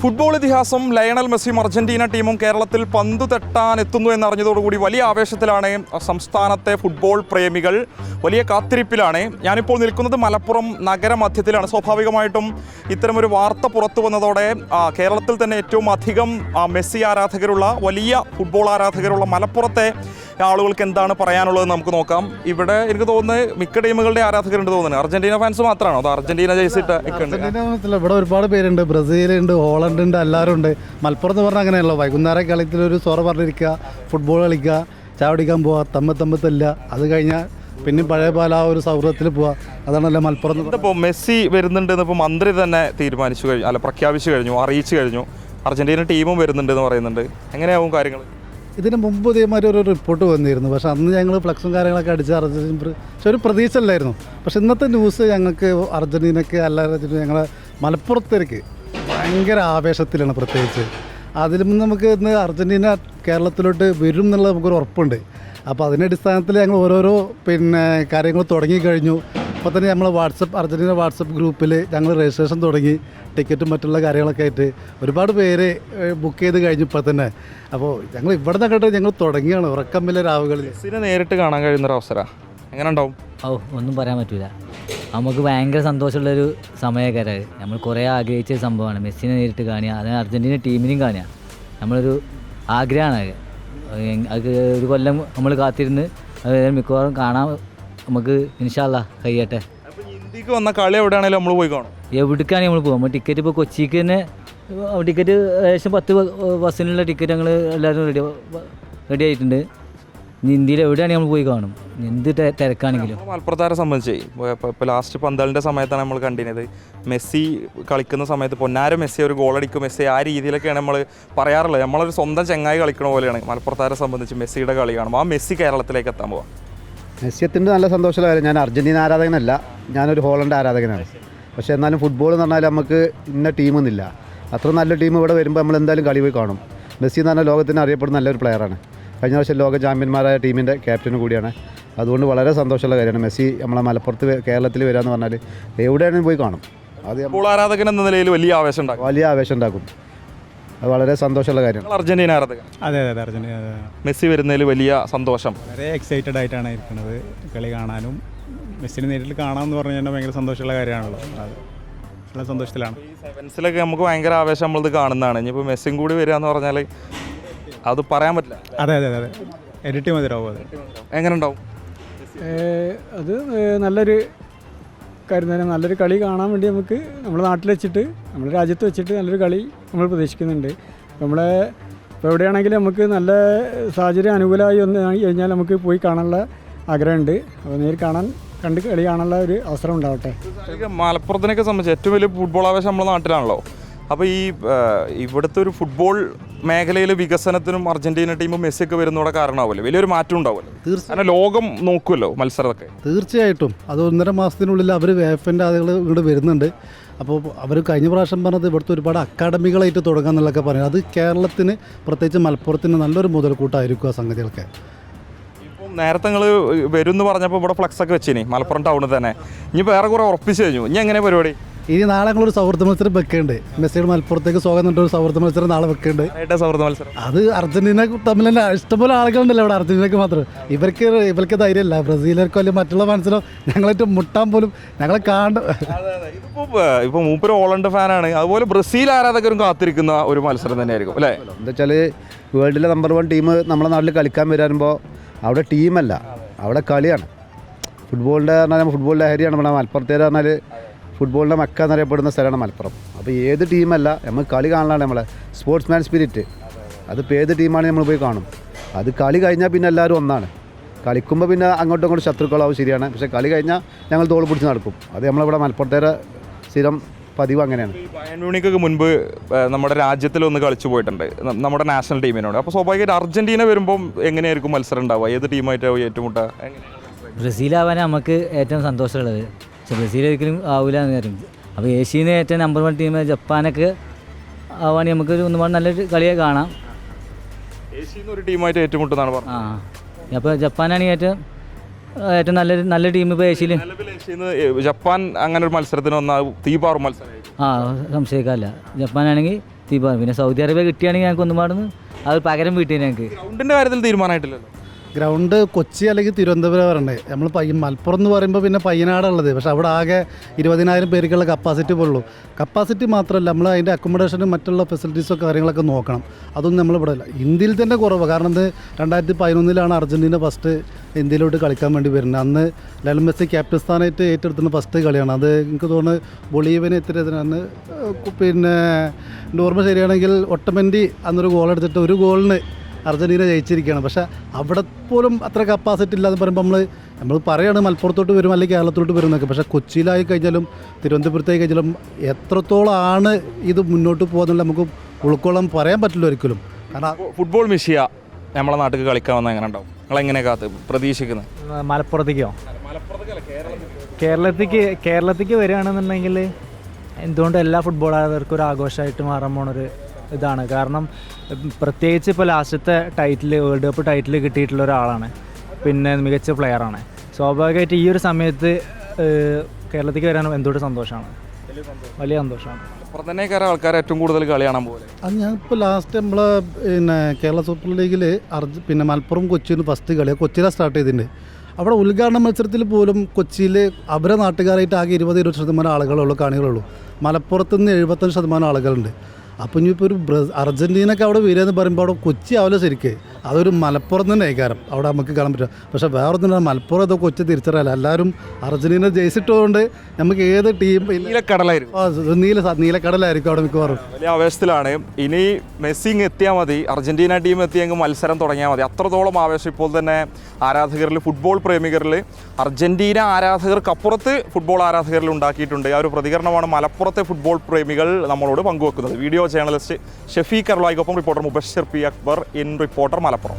Football ഇതിഹാസം Lionel മെസ്സിയും Argentina ടീമും കേരളത്തിൽ പന്ത് തട്ടാൻ എത്തുന്നു എന്നറിഞ്ഞതോടുകൂടി വലിയ ആവേശത്തിലാണ് സംസ്ഥാനത്തെ ഫുട്ബോൾ പ്രേമികൾ. വലിയ കാത്തിരിപ്പിലാണ്. ഞാനിപ്പോൾ നിൽക്കുന്നത് മലപ്പുറം നഗരമധ്യത്തിലാണ്. സ്വാഭാവികമായിട്ടും ഇത്തരമൊരു വാർത്ത പുറത്തു വന്നതോടെ കേരളത്തിൽ തന്നെ ഏറ്റവും അധികം മെസ്സി ആരാധകരുള്ള, വലിയ ഫുട്ബോൾ ആരാധകരുള്ള മലപ്പുറത്തെ ആളുകൾക്ക് എന്താണ് പറയാനുള്ളത് നമുക്ക് നോക്കാം. ഇവിടെ എനിക്ക് തോന്നുന്നത് മിക്ക ടീമുകളുടെ ആരാധകരുണ്ട് തോന്നുന്നത്. അർജന്റീന ഫാൻസ് മാത്രമാണോ? അത് അർജന്റീന ജയിച്ചിട്ട് ഇവിടെ ഒരുപാട് പേരുണ്ട്. ബ്രസീലുണ്ട്, ഹോളണ്ട് ഉണ്ട്, എല്ലാവരും ഉണ്ട്. മലപ്പുറം എന്ന് പറഞ്ഞാൽ അങ്ങനെയല്ലോ. വൈകുന്നേരം കളത്തിലൊരു സോറ പറഞ്ഞിരിക്കുക, ഫുട്ബോൾ കളിക്കുക, ചാവടിക്കാൻ പോവുക, തമ്മത്തില്ല. അത് കഴിഞ്ഞാൽ പിന്നെ പഴയ പോലെ ആ ഒരു സൗഹൃദത്തിൽ പോവുക. അതാണല്ലോ മലപ്പുറം. ഇപ്പോൾ മെസ്സി വരുന്നുണ്ടെന്ന് ഇപ്പോൾ മന്ത്രി തന്നെ തീരുമാനിച്ചു കഴിഞ്ഞു, അല്ല പ്രഖ്യാപിച്ചു കഴിഞ്ഞു, അറിയിച്ചു കഴിഞ്ഞു. അർജന്റീന ടീമും വരുന്നുണ്ടെന്ന് പറയുന്നുണ്ട്. എങ്ങനെയാവും കാര്യങ്ങൾ? ഇതിന് മുമ്പ് ഇതേമാതിരി ഒരു റിപ്പോർട്ട് വന്നിരുന്നു. പക്ഷേ അന്ന് ഞങ്ങൾ ഫ്ലക്സും കാര്യങ്ങളൊക്കെ അടിച്ച് അർജന്റീന, പക്ഷെ ഒരു പ്രതീക്ഷ അല്ലായിരുന്നു. പക്ഷെ ഇന്നത്തെ ന്യൂസ് ഞങ്ങൾക്ക് അർജന്റീനയ്ക്ക് അല്ലാതെ ഞങ്ങളെ മലപ്പുറത്തേക്ക് ഭയങ്കര ആവേശത്തിലാണ്. പ്രത്യേകിച്ച് അതിലും നമുക്ക് ഇന്ന് അർജന്റീന കേരളത്തിലോട്ട് വരും എന്നുള്ള നമുക്കൊരു ഉറപ്പുണ്ട്. അപ്പോൾ അതിൻ്റെ അടിസ്ഥാനത്തിൽ ഞങ്ങൾ ഓരോരോ കാര്യങ്ങൾ തുടങ്ങിക്കഴിഞ്ഞു. അപ്പോൾ തന്നെ നമ്മൾ അർജന്റീന വാട്സപ്പ് ഗ്രൂപ്പിൽ ഞങ്ങൾ രജിസ്ട്രേഷൻ തുടങ്ങി. ടിക്കറ്റും മറ്റുള്ള കാര്യങ്ങളൊക്കെ ആയിട്ട് ഒരുപാട് പേര് ബുക്ക് ചെയ്ത് കഴിഞ്ഞു ഇപ്പോൾ തന്നെ. അപ്പോൾ ഞങ്ങൾ ഇവിടെ നിന്നൊക്കെ ഞങ്ങൾ തുടങ്ങിയാണ് ഉറക്കമ്മിലെ രാവുകളിൽ. മെസ്സിനെ നേരിട്ട് കാണാൻ കഴിയുന്നൊരവസരം എങ്ങനെ ഉണ്ടാവും? ഒന്നും പറയാൻ പറ്റില്ല. നമുക്ക് ഭയങ്കര സന്തോഷമുള്ളൊരു സമയക്കാരാണ്. നമ്മൾ കുറേ ആഗ്രഹിച്ച സംഭവമാണ് മെസ്സിനെ നേരിട്ട് കാണുക. അതിന് അർജന്റീന ടീമിനെയും കാണുക നമ്മളൊരു ആഗ്രഹമാണ്. അത് ഒരു കൊല്ലം നമ്മൾ കാത്തിരുന്ന് അത് മിക്കവാറും കാണാൻ നമുക്ക് ഇൻഷാ അല്ലാ കഴിയട്ടെ. ഇന്ത്യക്ക് വന്ന കളി എവിടെയാണെങ്കിലും നമ്മൾ പോയി കാണും. എവിടേക്കാണെങ്കിൽ നമ്മൾ പോകും. നമ്മൾ ടിക്കറ്റ് ഇപ്പോൾ കൊച്ചിക്ക് തന്നെ ടിക്കറ്റ് ഏകദേശം 10 ബസ്സിനുള്ള ടിക്കറ്റ് ഞങ്ങൾ എല്ലാവരും റെഡി ആയിട്ടുണ്ട്. ഇന്ത്യയിൽ എവിടെയാണെങ്കിൽ നമ്മൾ പോയി കാണും, എന്ത് തിരക്കാണെങ്കിലും. മലപ്പുറത്താരെ സംബന്ധിച്ച് ഇപ്പോൾ ലാസ്റ്റ് പന്തലിൻ്റെ സമയത്താണ് നമ്മൾ കണ്ടിരുന്നത്. മെസ്സി കളിക്കുന്ന സമയത്ത് പൊന്നാര മെസ്സി ഒരു ഗോളടിക്കും, മെസ്സി ആ രീതിയിലൊക്കെയാണ് നമ്മൾ പറയാറുള്ളത്. നമ്മളൊരു സ്വന്തം ചെങ്ങായി കളിക്കണ പോലെയാണ് മലപ്പുറത്താരെ സംബന്ധിച്ച് മെസ്സിയുടെ കളി കാണുമ്പോൾ. ആ മെസ്സി കേരളത്തിലേക്ക് എത്താൻ പോവാം. മെസ്സിയത്തിൻ്റെ നല്ല സന്തോഷമുള്ള കാര്യം. ഞാൻ അർജന്റീന ആരാധകനല്ല, ഞാനൊരു ഹോളണ്ട് ആരാധകനാണ്. പക്ഷേ എന്നാലും ഫുട്ബോൾ എന്ന് പറഞ്ഞാൽ നമുക്ക് ഇന്ന ടീമൊന്നുമില്ല. അത്ര നല്ല ടീം ഇവിടെ വരുമ്പോൾ നമ്മൾ എന്തായാലും കളി പോയി കാണും. മെസ്സി എന്ന് പറഞ്ഞാൽ ലോകത്തിന് അറിയപ്പെടുന്ന നല്ലൊരു പ്ലെയറാണ്. കഴിഞ്ഞ വർഷം ലോക ചാമ്പ്യന്മാരായ ടീമിൻ്റെ ക്യാപ്റ്റനും കൂടിയാണ്. അതുകൊണ്ട് വളരെ സന്തോഷമുള്ള കാര്യമാണ് മെസ്സി നമ്മളെ മലപ്പുറത്ത് കേരളത്തിൽ വരിക എന്ന് പറഞ്ഞാൽ എവിടെയാണെങ്കിലും പോയി കാണും. അത് ഫുട്ബോൾ ആരാധകൻ എന്ന നിലയിൽ വലിയ ആവേശം ഉണ്ടാക്കും. അത് വളരെ സന്തോഷമുള്ള കാര്യമാണ്. അർജന്റീന ആരാധകൻ? അതെ അർജന്റീന. മെസ്സി വരുന്നതിൽ വലിയ സന്തോഷം. വളരെ എക്സൈറ്റഡ് ആയിട്ടാണ് ഇരിക്കുന്നത് കളി കാണാനും. മെസ്സിനെ നേരിൽ കാണാമെന്ന് പറഞ്ഞു കഴിഞ്ഞാൽ ഭയങ്കര സന്തോഷമുള്ള കാര്യമാണല്ലോ. അത് നല്ല സന്തോഷത്തിലാണ്. ഈ സെവൻസിലൊക്കെ നമുക്ക് ഭയങ്കര ആവേശം നമ്മളിത് കാണുന്നതാണ്. ഇനിയിപ്പോൾ മെസ്സിയും കൂടി വരിക എന്ന് പറഞ്ഞാൽ അത് പറയാൻ പറ്റില്ല. അതെ ഇരട്ടി മതിരാവും. അത് എങ്ങനെ ഉണ്ടാവും? അത് നല്ലൊരു കാര്യം തന്നെ. നല്ലൊരു കളി കാണാൻ വേണ്ടി നമുക്ക് നമ്മുടെ നാട്ടിൽ വെച്ചിട്ട്, നമ്മുടെ രാജ്യത്ത് വെച്ചിട്ട് നല്ലൊരു കളി നമ്മൾ പ്രതീക്ഷിക്കുന്നുണ്ട്. നമ്മളെ ഇപ്പോൾ എവിടെയാണെങ്കിലും നമുക്ക് നല്ല സാഹചര്യം അനുകൂലമായി വന്നു കഴിഞ്ഞാൽ നമുക്ക് പോയി കാണാനുള്ള ആഗ്രഹമുണ്ട്. അപ്പോൾ നേരിൽ കണ്ട് കളി കാണാനുള്ള ഒരു അവസരം ഉണ്ടാവട്ടെ. മലപ്പുറത്തിനൊക്കെ സംബന്ധിച്ച് ഏറ്റവും വലിയ ഫുട്ബോൾ ആവേശം നമ്മുടെ നാട്ടിലാണല്ലോ. അപ്പോൾ ഇവിടുത്തെ ഒരു ഫുട്ബോൾ മേഖലയിലെ വികസനത്തിനും അർജന്റീന ടീമും മെസ്സിയൊക്കെ വരുന്നതോടെ കാരണമാവുമല്ലോ, വലിയൊരു മാറ്റം ഉണ്ടാവുമല്ലോ. തീർച്ചയായും ലോകം നോക്കുമല്ലോ മത്സരമൊക്കെ. തീർച്ചയായിട്ടും അത് 1.5 മാസത്തിനുള്ളിൽ അവർ വേഫിൻ്റെ ആളുകൾ ഇവിടെ വരുന്നുണ്ട്. അപ്പോൾ അവർ കഴിഞ്ഞ പ്രാവശ്യം പറഞ്ഞത് ഇവിടുത്തെ ഒരുപാട് അക്കാഡമികളായിട്ട് തുടങ്ങുക എന്നുള്ളതൊക്കെ പറയുന്നത് അത് കേരളത്തിന്, പ്രത്യേകിച്ച് മലപ്പുറത്തിന് നല്ലൊരു മുതൽക്കൂട്ടായിരിക്കും ആ സംഗതികളൊക്കെ. ഇപ്പം നേരത്തെ നിങ്ങൾ വരും എന്ന് പറഞ്ഞപ്പോൾ ഇവിടെ ഫ്ലക്സൊക്കെ വെച്ചിനി മലപ്പുറം ടൗണിൽ തന്നെ. ഇനി വേറെ കുറേ ഉറപ്പിച്ച് കഴിഞ്ഞു. ഇനി എങ്ങനെ പരിപാടി? ഇനി നാളെ ഞങ്ങളൊരു സൗഹൃദ മത്സരം വെക്കുന്നുണ്ട്. മെസ്സിയുടെ മലപ്പുറത്തേക്ക് സ്വാഗതം ഒരു സൗഹൃദ മത്സരം നാളെ വെക്കുന്നുണ്ട്. സൗഹൃദ മത്സരം അത് അർജന്റീന തമ്മിൽ തന്നെ ഇഷ്ടംപോലെ ആളുകളുണ്ടല്ലോ ഇവിടെ. അർജന്റീനക്ക് മാത്രം ഇവർക്ക് ധൈര്യമില്ല. ബ്രസീലർക്കോ അല്ലെങ്കിൽ മറ്റുള്ള മനസ്സിലോ ഞങ്ങളായിട്ട് മുട്ടാൻ പോലും ഞങ്ങളെ കാണും. ഇപ്പോൾ മൂപ്പര് ഹോളണ്ട് ഫാനാണ്. അതുപോലെ ബ്രസീൽ ആരാധകരും കാത്തിരിക്കുന്ന ഒരു മത്സരം തന്നെയായിരിക്കും അല്ലേ? എന്താ വെച്ചാൽ വേൾഡിലെ നമ്പർ 1 ടീം നമ്മളെ നാട്ടിൽ കളിക്കാൻ വരുമ്പോൾ അവിടെ ടീമല്ല, അവിടെ കളിയാണ്. ഫുട്ബോളിൻ്റെ പറഞ്ഞാൽ ഫുട്ബോൾ ലഹരിയാണ്. നമ്മുടെ മലപ്പുറത്തേര് പറഞ്ഞാൽ ഫുട്ബോളിൻ്റെ മക്ക എന്നറിയപ്പെടുന്ന സ്ഥലമാണ് മലപ്പുറം. അപ്പോൾ ഏത് ടീമല്ല, നമ്മൾ കളി കാണാനാണ് നമ്മളെ സ്പോർട്സ്മാൻ സ്പിരിറ്റ്. അതിപ്പോൾ ഏത് ടീമാണെങ്കിൽ നമ്മൾ പോയി കാണും. അത് കളി കഴിഞ്ഞാൽ പിന്നെ എല്ലാവരും ഒന്നാണ്. കളിക്കുമ്പോൾ പിന്നെ അങ്ങോട്ടും ഇങ്ങോട്ടും ശത്രുക്കളാവും, ശരിയാണ്. പക്ഷേ കളി കഴിഞ്ഞാൽ ഞങ്ങൾ തോൾ പിടിച്ച് നടക്കും. അത് നമ്മളിവിടെ മലപ്പുറത്തേരെ സ്ഥിരം പതിവ് അങ്ങനെയാണ്. ബയൺ മ്യൂണിക്കൊക്കെ മുൻപ് നമ്മുടെ രാജ്യത്തിലൊന്ന് കളിച്ചു പോയിട്ടുണ്ട് നമ്മുടെ നാഷണൽ ടീമിനോട്. അപ്പോൾ സ്വാഭാവികമായിട്ട് അർജന്റീന വരുമ്പം എങ്ങനെയായിരിക്കും മത്സരം ഉണ്ടാവുക? ഏത് ടീമായിട്ടാവും ഏറ്റുമുട്ടുക? ബ്രസീലാവാൻ നമുക്ക് ഏറ്റവും സന്തോഷമുള്ളത്. പക്ഷെ ബ്രസീൽ ഒരിക്കലും ആവില്ല എന്ന് പറയും. അപ്പോൾ ഏഷ്യയിൽ ഏറ്റവും നമ്പർ 1 ടീം ജപ്പാനൊക്കെ ആവുകയാണെങ്കിൽ നമുക്ക് ഒന്നുപാട് നല്ലൊരു കളിയെ കാണാം. ഏഷ്യയിൽ ഒരു ടീമായിട്ട് ഏറ്റുമുട്ടുന്നതാണ് പറഞ്ഞത്. അപ്പോൾ ജപ്പാനാണെങ്കിൽ ഏറ്റവും നല്ല ടീം ഇപ്പോൾ ഏഷ്യയിൽ. ജപ്പാൻ അങ്ങനെ ഒരു മത്സരത്തിന് വന്നാൽ തീപാറും മത്സരം. സംശയിക്കാറില്ല. ജപ്പാനാണെങ്കിൽ പിന്നെ സൗദി അറേബ്യ കിട്ടുകയാണെങ്കിൽ ഞങ്ങൾക്ക് ഒന്നും പാടുന്നു അത് പകരം വീട്ടിൽ ഞങ്ങൾക്ക്. ഗ്രൗണ്ടിൻ്റെ കാര്യത്തിൽ തീരുമാനമായിട്ടില്ലല്ലോ. ഗ്രൗണ്ട് കൊച്ചി അല്ലെങ്കിൽ തിരുവനന്തപുരം വരണ്ടേ. നമ്മൾ മലപ്പുറം എന്ന് പറയുമ്പോൾ പിന്നെ പയ്യനാടുള്ളത്, പക്ഷേ അവിടെ ആകെ 20,000 പേർക്കുള്ള കപ്പാസിറ്റി പോലുള്ളൂ. കപ്പാസിറ്റി മാത്രമല്ല, നമ്മൾ അതിൻ്റെ അക്കോമഡേഷനും മറ്റുള്ള ഫെസിലിറ്റീസോ കാര്യങ്ങളൊക്കെ നോക്കണം. അതൊന്നും നമ്മളിവിടെ ഇല്ല. ഇന്ത്യയിൽ തന്നെ കുറവ്. കാരണം ഇത് 2011 അർജൻറ്റീന ഫസ്റ്റ് ഇന്ത്യയിലോട്ട് കളിക്കാൻ വേണ്ടി വരുന്നത്. അന്ന് ലയണൽ മെസ്സി ക്യാപ്റ്റൻ സ്ഥാനമായിട്ട് ഏറ്റെടുത്തുന്ന ഫസ്റ്റ് കളിയാണ് അത്. എനിക്ക് തോന്നുന്നു ബൊളീവിയനെ എത്തിയതിനാണ്. പിന്നെ ഓർമ്മ ശരിയാണെങ്കിൽ ഒട്ടമൻഡി അന്നൊരു ഗോൾ എടുത്തിട്ട് ഒരു ഗോളിന് അർജൻറ്റീന ജയിച്ചിരിക്കുകയാണ്. പക്ഷേ അവിടെ പോലും അത്ര കപ്പാസിറ്റി ഇല്ലാന്ന് പറയുമ്പോൾ നമ്മൾ പറയുകയാണ് മലപ്പുറത്തോട്ട് വരും അല്ലെങ്കിൽ കേരളത്തോട്ട് വരും എന്നൊക്കെ. പക്ഷേ കൊച്ചിയിലായി കഴിഞ്ഞാലും തിരുവനന്തപുരത്തായി കഴിഞ്ഞാലും എത്രത്തോളമാണ് ഇത് മുന്നോട്ട് പോകുന്നുള്ള നമുക്ക് ഉൾക്കൊള്ളാൻ പറയാൻ പറ്റില്ല ഒരിക്കലും. കാരണം ഫുട്ബോൾ മെസ്സിയ നമ്മളെ നാട്ടിൽ കളിക്കാൻ വന്നാൽ എങ്ങനെ ഉണ്ടാവും? നിങ്ങളെങ്ങനെ പ്രതീക്ഷിക്കുന്നത്? മലപ്പുറത്തേക്കോ? കേരളത്തിലേക്ക് വരികയാണെന്നുണ്ടെങ്കിൽ എന്തുകൊണ്ട് എല്ലാ ഫുട്ബോൾ ആരാധകർക്കും ഒരു ആഘോഷമായിട്ട് മാറാൻ പോണൊരു ഇതാണ്. കാരണം പ്രത്യേകിച്ച് ഇപ്പോൾ ലാസ്റ്റത്തെ വേൾഡ് കപ്പ് ടൈറ്റിൽ കിട്ടിയിട്ടുള്ള ഒരാളാണ്, പിന്നെ മികച്ച പ്ലെയറാണ്. സ്വാഭാവികമായിട്ട് ഈ ഒരു സമയത്ത് കേരളത്തിലേക്ക് വരാൻ എന്തുകൊണ്ട് സന്തോഷമാണ്, വലിയ സന്തോഷമാണ്. അപ്പുറം തന്നെ കയറാൻ ആൾക്കാർ ഏറ്റവും കൂടുതൽ കളി കാണാൻ പോലെ. അത് ഞാനിപ്പോൾ ലാസ്റ്റ് നമ്മളെ പിന്നെ കേരള സൂപ്പർ ലീഗിൽ പിന്നെ മലപ്പുറം കൊച്ചിയിൽ ഫസ്റ്റ് കളി കൊച്ചിയിലാണ് സ്റ്റാർട്ട് ചെയ്തിട്ടുണ്ട്. അവിടെ ഉദ്ഘാടന മത്സരത്തിൽ പോലും കൊച്ചിയിൽ അവരെ നാട്ടുകാരായിട്ട് ആകെ 20% ആളുകളുള്ളൂ, കാണികളുള്ളൂ. മലപ്പുറത്തുനിന്ന് 75% ആളുകളുണ്ട്. അപ്പോൾ ഇനിയിപ്പോൾ ഒരു അർജൻറ്റീനയൊക്കെ അവിടെ വരികയെന്ന് പറയുമ്പോൾ അവിടെ കൊച്ചി ആവില്ല ശരിക്ക്. അതൊരു മലപ്പുറം തന്നെ ആയിക്കാരം അവിടെ നമുക്ക് കാണാൻ പറ്റുക. പക്ഷേ വേറൊന്നും മലപ്പുറം ഇതോ കൊച്ചി തിരിച്ചറിയാല്ല. എല്ലാവരും അർജൻറ്റീന ജയിച്ചിട്ടുകൊണ്ട് നമുക്ക് ഏത് ടീം നീലക്കടലായിരിക്കും അവിടെ മിക്കവാറും. വലിയ ആവേശത്തിലാണ്. ഇനി മെസ്സി എത്തിയാൽ മതി, അർജൻറ്റീന ടീം എത്തിയെങ്കിൽ മത്സരം തുടങ്ങിയാൽ മതി. അത്രത്തോളം ആവേശം ഇപ്പോൾ തന്നെ ആരാധകരിൽ, ഫുട്ബോൾ പ്രേമികരിൽ, അർജൻറ്റീന ആരാധകർക്കപ്പുറത്ത് ഫുട്ബോൾ ആരാധകരിൽ ഉണ്ടാക്കിയിട്ടുണ്ട്. ആ ഒരു പ്രതികരണമാണ് മലപ്പുറത്തെ ഫുട്ബോൾ പ്രേമികൾ നമ്മളോട് പങ്കുവെക്കുന്നത്. വീഡിയോ ജേർണലിസ്റ്റ് ഷെഫീഖ് അർലായിക്കൊപ്പം reporter Mubashir P Akbar in reporter Malappuram.